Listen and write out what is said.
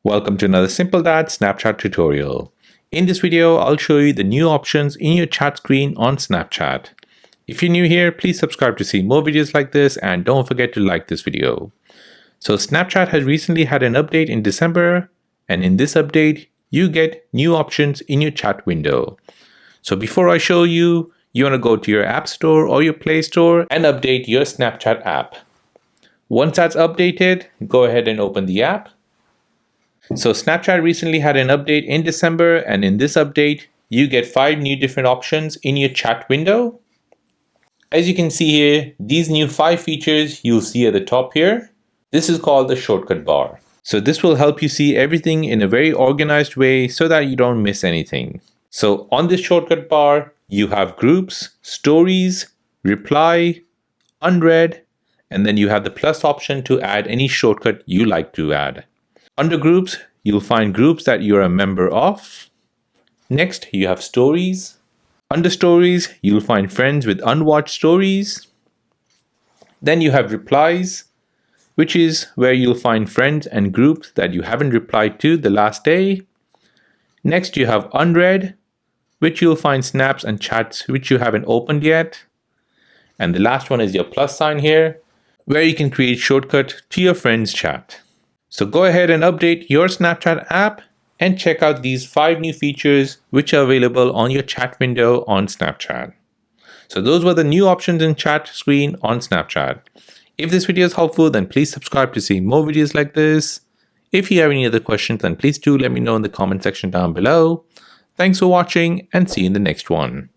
Welcome to another Simple Dad Snapchat tutorial. In this video, I'll show you the new options in your chat screen on Snapchat. If you're new here, please subscribe to see more videos like this and don't forget to like this video. So Snapchat has recently had an update in December, and in this update, you get new options in your chat window. So before I show you, you want to go to your App Store or your Play Store and update your Snapchat app. Once that's updated, go ahead and open the app. So Snapchat recently had an update in December, and in this update, you get 5 new different options in your chat window. As you can see here, these new 5 features you'll see at the top here. This is called the shortcut bar. So this will help you see everything in a very organized way so that you don't miss anything. So on this shortcut bar, you have groups, stories, reply, unread, and then you have the plus option to add any shortcut you like to add. Under groups, you'll find groups that you're a member of. Next, you have stories. Under stories, you'll find friends with unwatched stories. Then you have replies, which is where you'll find friends and groups that you haven't replied to the last day. Next, you have unread, which you'll find snaps and chats which you haven't opened yet. And the last one is your plus sign here, where you can create shortcut to your friend's chat. So go ahead and update your Snapchat app and check out these 5 new features which are available on your chat window on Snapchat. So those were the new options in chat screen on Snapchat. If this video is helpful, then please subscribe to see more videos like this. If you have any other questions, then please do let me know in the comment section down below. Thanks for watching and see you in the next one.